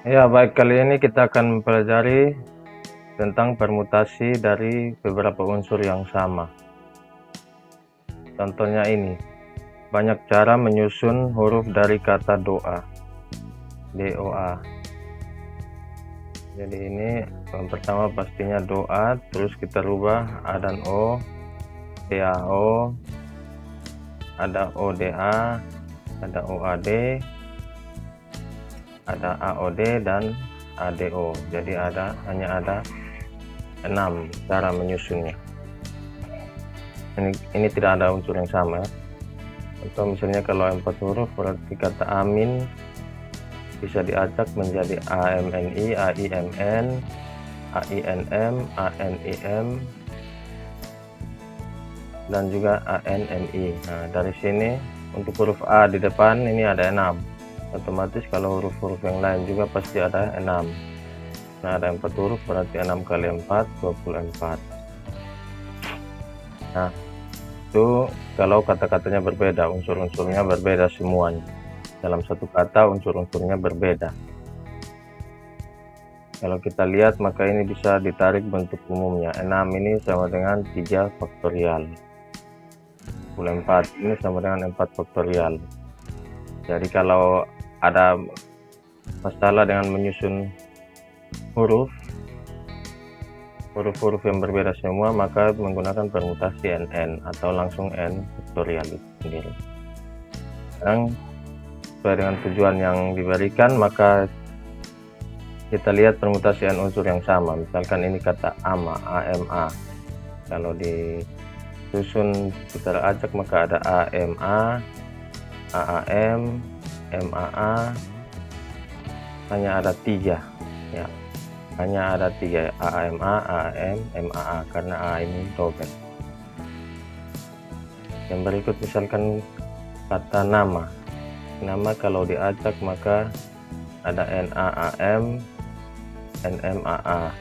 Ya, baik, kali ini kita akan mempelajari tentang permutasi dari beberapa unsur yang sama. Contohnya ini, banyak cara menyusun huruf dari kata doa, DOA. Jadi ini yang pertama pastinya doa, terus kita rubah A dan O, DAO, ada ODA, ada OAD, ada AOD dan ADO. Jadi hanya ada 6 cara menyusunnya. Ini tidak ada unsur yang sama. Atau misalnya kalau 4 huruf berarti kata amin bisa diacak menjadi AMNI, AIMN, AINM, ANIM, dan juga ANMI. Nah, dari sini untuk huruf A di depan ini ada 6. Otomatis kalau huruf-huruf yang lain juga pasti ada 6. Nah, ada 4 huruf berarti 6 kali 4, 24. Nah, itu kalau kata-katanya berbeda, unsur-unsurnya berbeda semuanya. Dalam satu kata unsur-unsurnya berbeda. Kalau kita lihat maka ini bisa ditarik bentuk umumnya. 6 ini sama dengan 3 faktorial. 24 ini sama dengan 4 faktorial. Jadi kalau ada masalah dengan menyusun huruf-huruf yang berbeda semua, maka menggunakan permutasi NN atau langsung N faktorial itu sendiri. Sekarang sesuai dengan tujuan yang diberikan, maka kita lihat permutasi N unsur yang sama. Misalkan ini kata AMA, AMA. Kalau disusun secara acak maka ada AMA, AAM, MAA, hanya ada 3 ya. Hanya ada 3, AAMA, AAM, MAA, karena A ini dobel. Yang berikut misalkan kata nama. Nama kalau diacak maka ada NAAM, NMAA.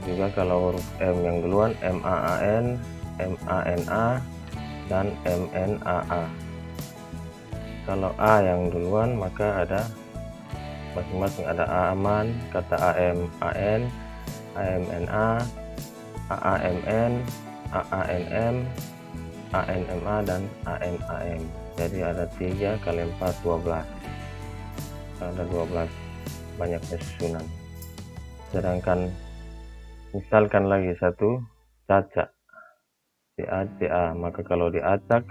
Juga kalau huruf M yang duluan MAAN, MANA, dan MNAA. Kalau A yang duluan maka ada masing-masing ada AMAN, kata AM, AN, AMNA, AAMN, AANM, ANMA, dan ANAM. Jadi ada 3 kali 4, 12. Ada 12 banyaknya susunan. Sedangkan misalkan lagi satu caca, CA, maka kalau diacak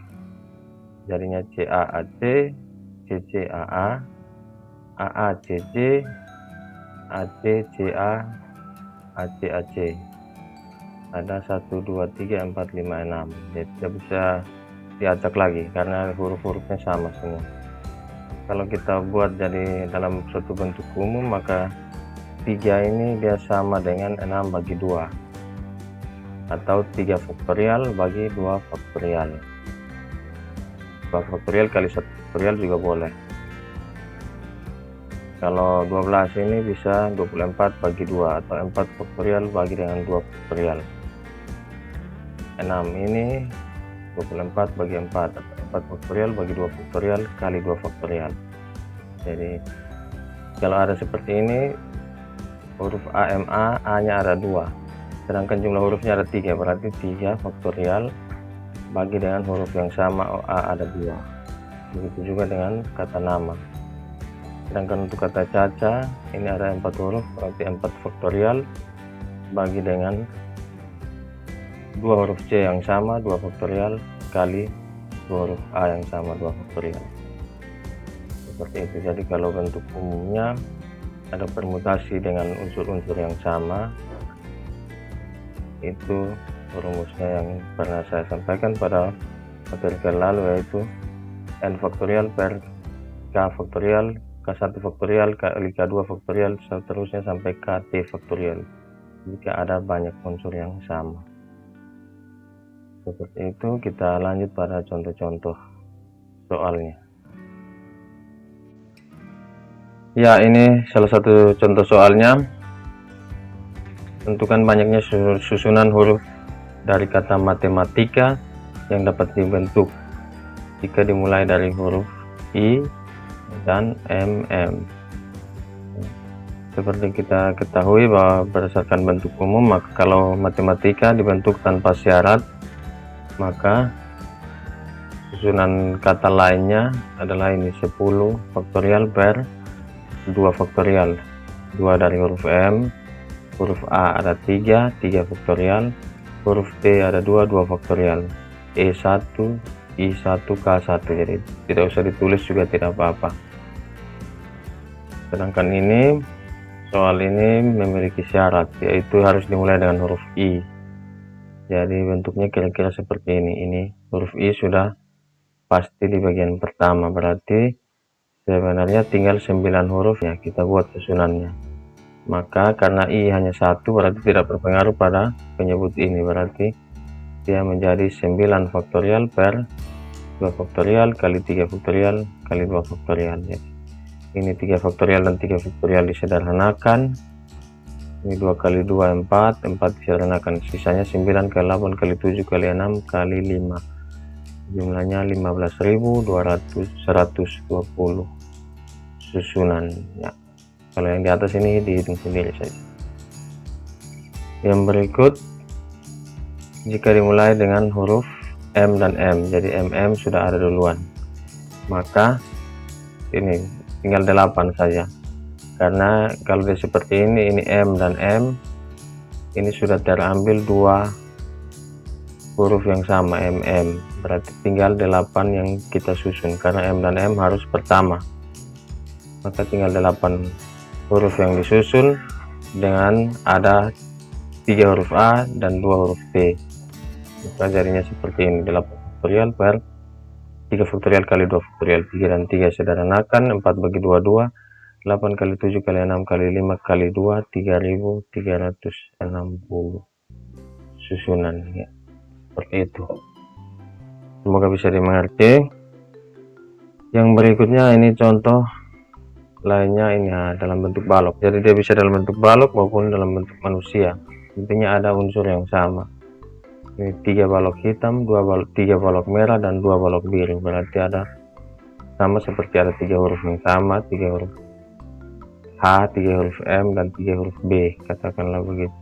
jadinya CAAC, CCAA, AACC, ACCA, ACAC. Ada 1, 2, 3, 4, 5, 6. Jadi tidak bisa diacak lagi karena huruf-hurufnya sama semua. Kalau kita buat jadi dalam suatu bentuk umum maka 3 ini dia sama dengan 6 bagi 2 atau 3 faktorial bagi 2 faktorial. 2 faktorial kali 1 faktorial juga boleh. Kalau 12 ini bisa 24 bagi 2 atau 4 faktorial bagi dengan 2 faktorial. 6 ini 24 bagi 4 atau 4 faktorial bagi 2 faktorial kali 2 faktorial. Jadi kalau ada seperti ini, huruf AMA, A-nya ada 2, sedangkan jumlah hurufnya ada 3, berarti 3 faktorial bagi dengan huruf yang sama A ada 2. Begitu juga dengan kata nama. Sedangkan untuk kata caca ini ada 4 huruf, berarti 4 faktorial bagi dengan 2 huruf C yang sama 2 faktorial kali 2 huruf A yang sama 2 faktorial. Seperti itu. Jadi kalau bentuk umumnya ada permutasi dengan unsur-unsur yang sama, itu rumusnya yang pernah saya sampaikan pada materi lalu, yaitu N faktorial per K faktorial, K1 faktorial kali K2 faktorial, seterusnya sampai KT faktorial jika ada banyak unsur yang sama. Seperti itu. Kita lanjut pada contoh-contoh soalnya. Ya, ini salah satu contoh soalnya. Tentukan banyaknya susunan huruf dari kata matematika yang dapat dibentuk jika dimulai dari huruf I dan MM. Seperti kita ketahui bahwa berdasarkan bentuk umum, maka kalau matematika dibentuk tanpa syarat, maka susunan kata lainnya adalah ini 10 faktorial per 2 faktorial. 2 dari huruf M, huruf A ada 3 faktorial, huruf T ada 2 faktorial, E1, I1, K1, jadi tidak usah ditulis juga tidak apa-apa. Sedangkan ini soal ini memiliki syarat, yaitu harus dimulai dengan huruf I. Jadi bentuknya kira-kira seperti ini. Ini huruf I sudah pasti di bagian pertama, berarti sebenarnya tinggal 9 huruf ya, kita buat susunannya. Maka karena I hanya 1 berarti tidak berpengaruh pada penyebut ini, berarti dia menjadi 9 faktorial per 2 faktorial kali 3 faktorial kali 2 faktorial ya. Ini 3 faktorial dan 3 faktorial disederhanakan. Ini 2 kali 2 4 disederhanakan, sisanya 9 kali 8 kali 7 kali 6 kali 5, jumlahnya 15.120 susunan ya. Kalau yang di atas ini dihitung sendiri saja. Yang berikut, jika dimulai dengan huruf M dan M, jadi MM sudah ada duluan, maka ini tinggal 8 saja. Karena kalau dia seperti ini M dan M, ini sudah terambil 2 huruf yang sama, MM, berarti tinggal 8 yang kita susun, karena M dan M harus pertama, maka tinggal 8 huruf yang disusun dengan ada 3 huruf A dan 2 huruf T, maka jadinya seperti ini, 8 faktorial per 3 faktorial kali 2 faktorial, 3 dan 3 sederhanakan, 4 bagi 2 2, 8 kali 7 kali 6 kali 5 kali 2, 3.360 susunan ya. Seperti itu, semoga bisa dimengerti. Yang berikutnya ini contoh lainnya, ini ya, dalam bentuk balok, jadi dia bisa dalam bentuk balok maupun dalam bentuk manusia, intinya ada unsur yang sama. Ini 3 balok hitam, 3 balok merah dan 2 balok biru, berarti ada sama seperti ada 3 huruf yang sama, 3 huruf H, 3 huruf M dan 3 huruf B, katakanlah begitu.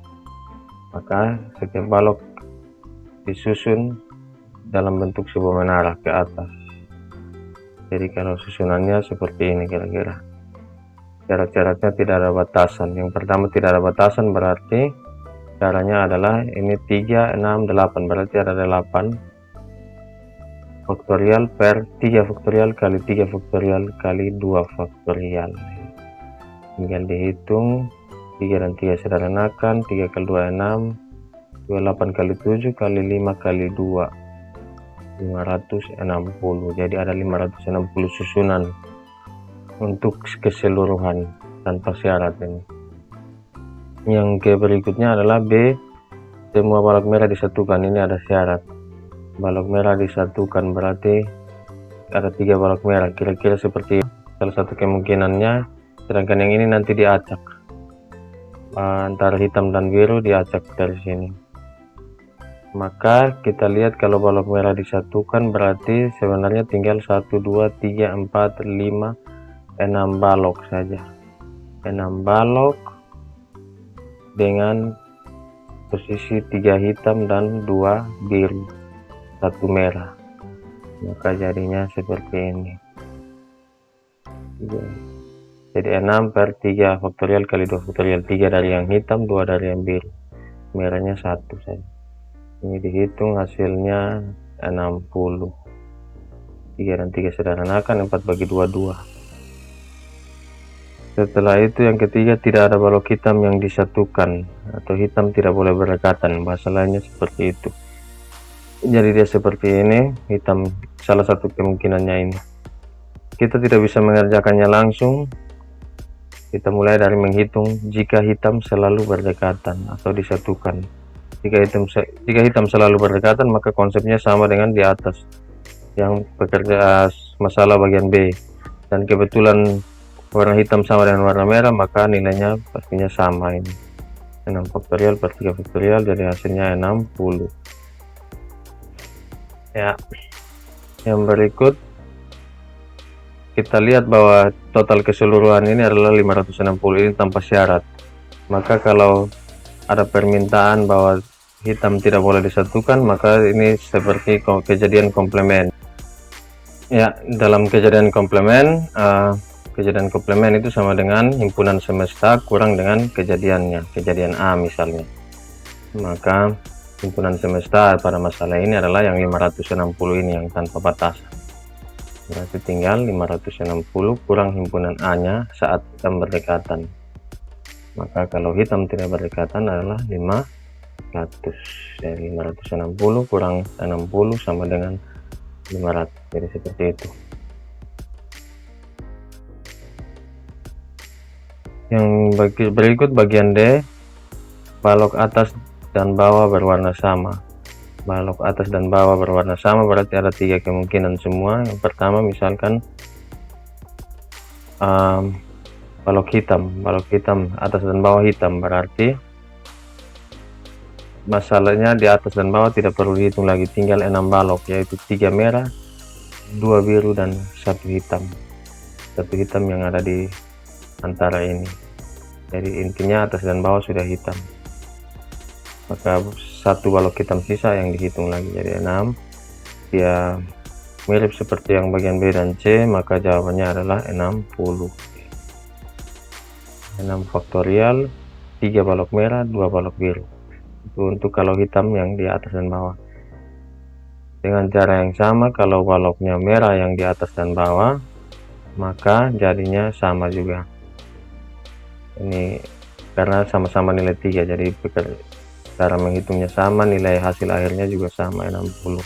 Maka setiap balok disusun dalam bentuk sebuah menara ke atas. Jadi kalau susunannya seperti ini kira-kira. Syarat-syaratnya tidak ada batasan. Yang pertama tidak ada batasan, berarti caranya adalah ini 3, 6, 8, berarti ada 8 faktorial per 3 faktorial kali 3 faktorial kali 2 faktorial. Tinggal dihitung, 3 dan 3 sederhanakan, 3 kali 2 6, 28 kali 7 kali 5 kali 2, 560, jadi ada 560 susunan untuk keseluruhan tanpa syarat ini. Yang berikutnya adalah B, semua balok merah disatukan, ini ada syarat. Balok merah disatukan berarti ada 3 balok merah, kira-kira seperti salah satu kemungkinannya. Sedangkan yang ini nanti diacak antara hitam dan biru, diacak dari sini. Maka kita lihat kalau balok merah disatukan berarti sebenarnya tinggal 1 2 3 4 5 6 balok saja, 6 balok dengan posisi 3 hitam dan 2 biru, 1 merah, maka jadinya seperti ini. Jadi 6 per 3 faktorial kali 2 faktorial, 3 dari yang hitam, 2 dari yang biru, merahnya 1 saja. Ini dihitung hasilnya 60. 3 dan 3 sederhanakan, 4 bagi 2 2. Setelah itu yang ketiga, tidak ada balok hitam yang disatukan, atau hitam tidak boleh berdekatan, bahasa lainnya seperti itu. Jadi dia seperti ini, hitam, salah satu kemungkinannya ini. Kita tidak bisa mengerjakannya langsung, kita mulai dari menghitung jika hitam selalu berdekatan atau disatukan. Jika hitam selalu berdekatan, maka konsepnya sama dengan di atas yang bekerja masalah bagian B, dan kebetulan warna hitam sama dengan warna merah, maka nilainya pastinya sama. Ini 6 faktorial per 3 faktorial, jadi hasilnya 60 ya. Yang berikut, kita lihat bahwa total keseluruhan ini adalah 560 ini tanpa syarat. Maka kalau ada permintaan bahwa hitam tidak boleh disatukan, maka ini seperti kejadian komplement. Ya, dalam kejadian komplement itu sama dengan himpunan semesta kurang dengan kejadiannya, kejadian A misalnya. Maka himpunan semesta pada masalah ini adalah yang 560 ini yang tanpa batasan. Berarti tinggal 560 kurang himpunan A-nya saat hitam berdekatan. Maka kalau hitam tidak berdekatan adalah 500. Jadi 560 kurang 60 sama dengan 500. Jadi seperti itu. Yang berikut bagian D, balok atas dan bawah berwarna sama. Balok atas dan bawah berwarna sama berarti ada 3 kemungkinan semua. Yang pertama misalkan balok hitam atas dan bawah hitam, berarti masalahnya di atas dan bawah tidak perlu dihitung lagi, tinggal 6 balok, yaitu 3 merah, 2 biru dan 1 hitam. 1 hitam yang ada di antara ini. Jadi intinya atas dan bawah sudah hitam, maka 1 balok hitam sisa yang dihitung lagi, jadi 6. Dia mirip seperti yang bagian B dan C, maka jawabannya adalah 60. 6 faktorial, 3 balok merah, 2 balok biru. Itu untuk kalau hitam yang di atas dan bawah. Dengan cara yang sama, kalau baloknya merah yang di atas dan bawah, maka jadinya sama juga. Ini karena sama-sama nilai 3, jadi cara menghitungnya sama, nilai hasil akhirnya juga sama, 60.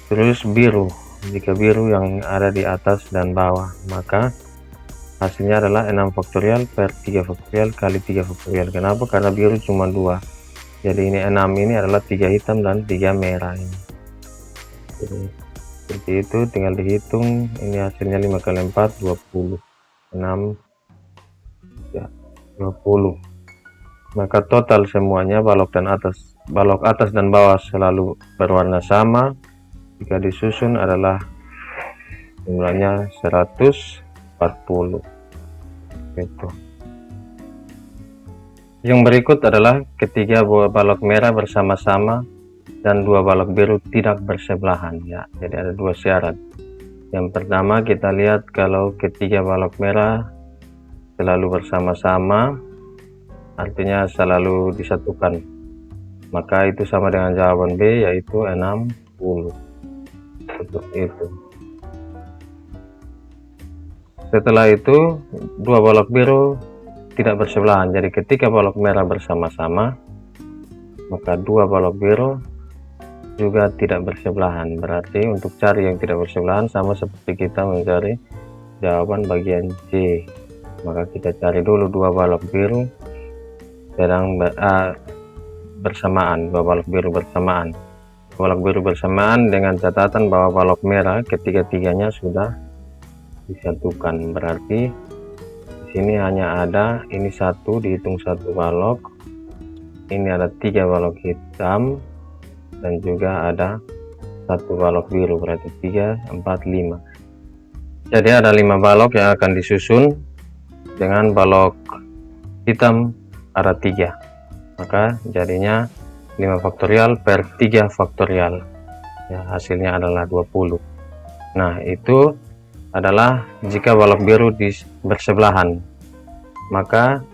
Terus biru, jika biru yang ada di atas dan bawah, maka hasilnya adalah 6 faktorial per 3 faktorial kali 3 faktorial. Kenapa? Karena biru cuma 2, jadi ini 6 ini adalah 3 hitam dan 3 merah ini. Jadi seperti itu, tinggal dihitung. Ini hasilnya 5 kali 4 20, 6 ya 20. Maka total semuanya balok atas dan bawah selalu berwarna sama. Jika disusun adalah jumlahnya 140. Itu. Yang berikut adalah ketiga balok merah bersama-sama dan 2 balok biru tidak bersebelahan, ya. Jadi ada 2 syarat. Yang pertama kita lihat kalau ketiga balok merah selalu bersama-sama, artinya selalu disatukan, maka itu sama dengan jawaban B, yaitu 60. Seperti itu. Setelah itu 2 balok biru tidak bersebelahan, jadi ketika balok merah bersama-sama, maka 2 balok biru juga tidak bersebelahan. Berarti untuk cari yang tidak bersebelahan sama seperti kita mencari jawaban bagian C. Maka kita cari dulu 2 balok biru bersamaan, 2 balok biru bersamaan. Balok biru bersamaan dengan catatan bahwa balok merah ketiga-tiganya sudah disatukan. Berarti di sini hanya ada ini 1, dihitung 1 balok. Ini ada 3 balok hitam dan juga ada 1 balok biru, berarti 3, 4, 5. Jadi ada 5 balok yang akan disusun dengan balok hitam ada 3, maka jadinya 5 faktorial per 3 faktorial, ya, hasilnya adalah 20. Nah, itu adalah jika balok biru bersebelahan. Maka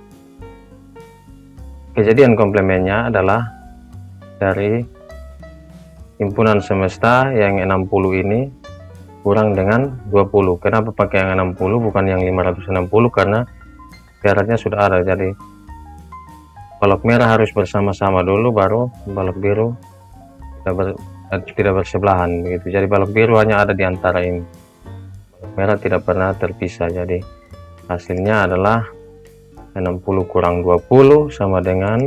kejadian komplementnya adalah dari himpunan semesta yang 60 ini kurang dengan 20. Kenapa pakai yang 60 bukan yang 560? Karena syaratnya sudah ada, jadi balok merah harus bersama-sama dulu, baru balok biru tidak bersebelahan begitu. Jadi balok biru hanya ada di antara ini, balok merah tidak pernah terpisah. Jadi hasilnya adalah 60 kurang 20 sama dengan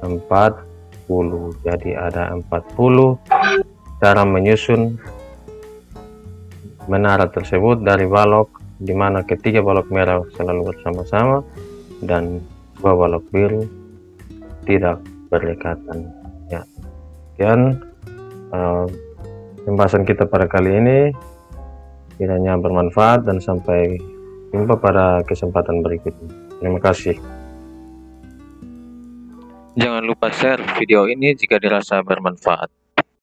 40. Jadi ada 40 cara menyusun menara tersebut dari balok di mana ketiga balok merah selalu bersama-sama dan 2 balok biru tidak berdekatan, ya. Sekian pembahasan kita pada kali ini. Kiranya bermanfaat dan sampai jumpa pada kesempatan berikutnya. Terima kasih. Jangan lupa share video ini jika dirasa bermanfaat.